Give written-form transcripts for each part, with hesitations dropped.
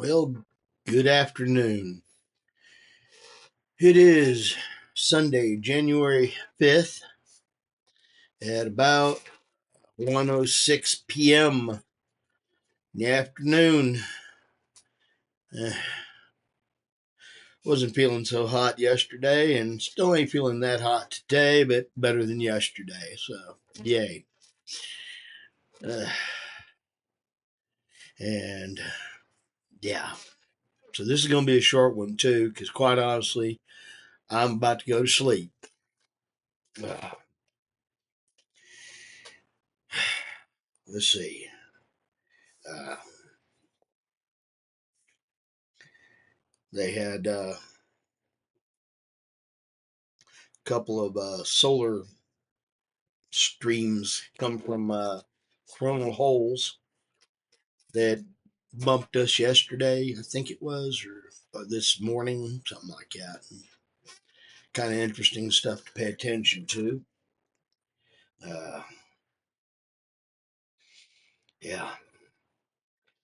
Well, good afternoon. It is Sunday, January 5th at about 1:06 p.m. in the afternoon. Uh, wasn't feeling so hot yesterday and still ain't feeling that hot today, but better than yesterday. So, yay. Uh, and yeah, so this is going to be a short one too, because quite honestly, I'm about to go to sleep. Uh, let's see. Uh, they had couple of solar streams come from coronal holes that bumped us yesterday, I think it was, or this morning, something like that. Kind of interesting stuff to pay attention to. Uh, yeah,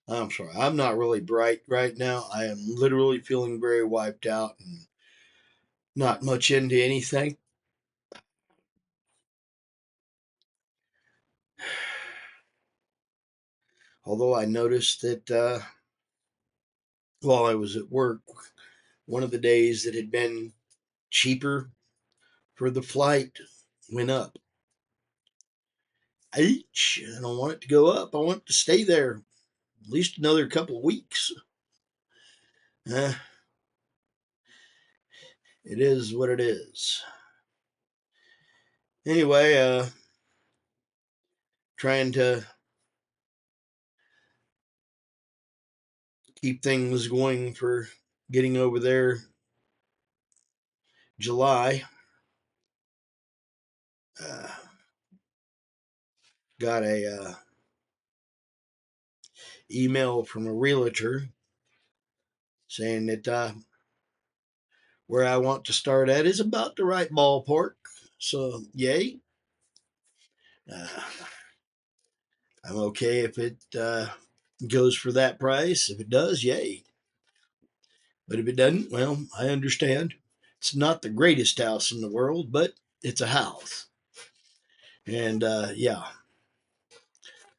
I'm sorry. I'm not really bright right now. I am literally feeling very wiped out and not much into anything. Although I noticed that while I was at work, one of the days that had been cheaper for the flight went up. H. I don't want it to go up. I want it to stay there at least another couple of weeks. Uh, it is what it is. Anyway, trying to keep things going for getting over there July. Uh, got a email from a realtor saying that where I want to start at is about the right ballpark. So, yay. Uh, I'm okay if it goes for that price. If it does, yay. But if it doesn't, well, I understand. It's not the greatest house in the world, but it's a house. And yeah,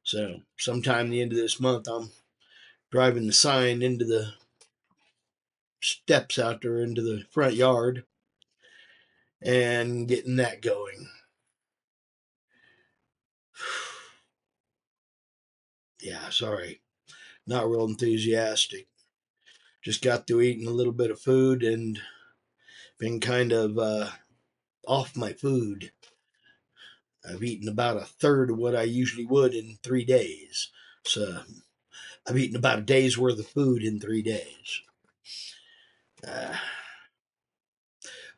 so sometime the end of this month, I'm driving the sign into the steps out there into the front yard and getting that going. Yeah, sorry, not real enthusiastic. Just got through eating a little bit of food and been kind of off my food. I've eaten about a third of what I usually would in 3 days. So I've eaten about a day's worth of food in 3 days. Uh,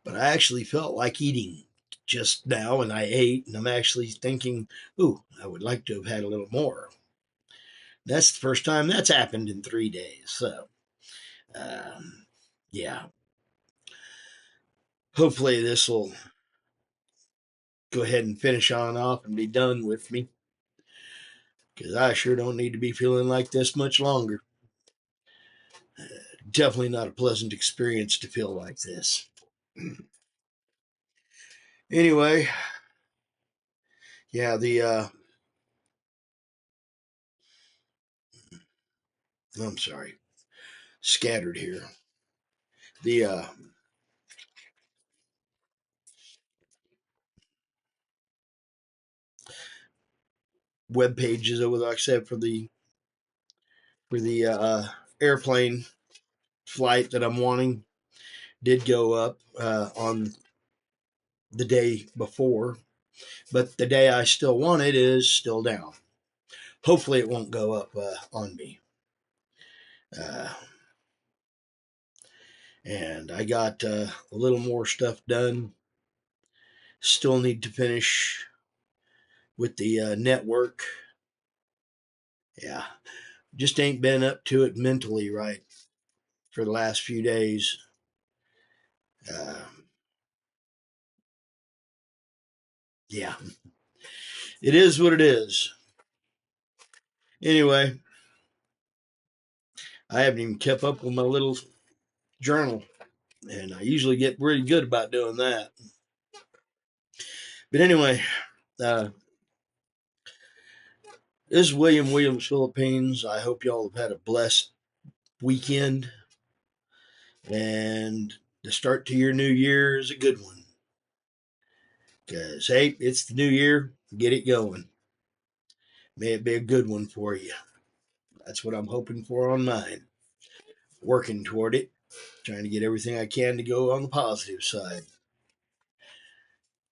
but I actually felt like eating just now, and I ate, and I'm actually thinking, ooh, I would like to have had a little more. That's the first time that's happened in 3 days. So, um, yeah, hopefully this will go ahead and finish on off and be done with me, because I sure don't need to be feeling like this much longer. Definitely not a pleasant experience to feel like this. Anyway, yeah, the I'm sorry, scattered here. The web pages over like I said for the airplane flight that I'm wanting did go up on the day before, but the day I still want it is still down. Hopefully, it won't go up on me. Uh, and I got a little more stuff done. Still need to finish with the network. Yeah, just ain't been up to it mentally right for the last few days. Uh, yeah, it is what it is. Anyway, I haven't even kept up with my little journal, and I usually get really good about doing that. But anyway, uh, this is William Williams Philippines. I hope y'all have had a blessed weekend, and the start to your new year is a good one. Because, hey, it's the new year. Get it going. May it be a good one for you. That's what I'm hoping for on mine. Working toward it, trying to get everything I can to go on the positive side.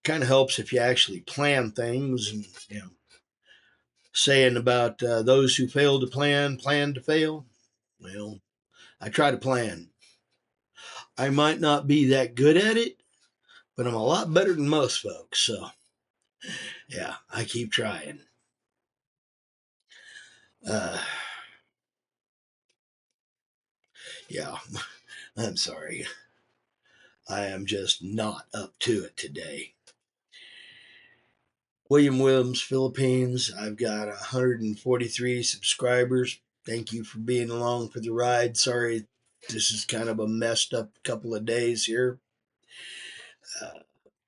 Kind of helps if you actually plan things, and saying about those who fail to plan to fail. Well, I try to plan. I might not be that good at it, but I'm a lot better than most folks. So, yeah, I keep trying. Uh, yeah, I'm sorry. I am just not up to it today. William Williams, Philippines. I've got 143 subscribers. Thank you for being along for the ride. Sorry, this is kind of a messed up couple of days here. Uh,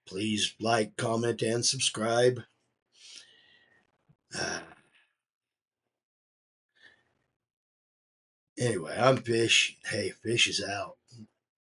Please like, comment, and subscribe. Uh, Anyway, I'm Fish. Hey, Fish is out.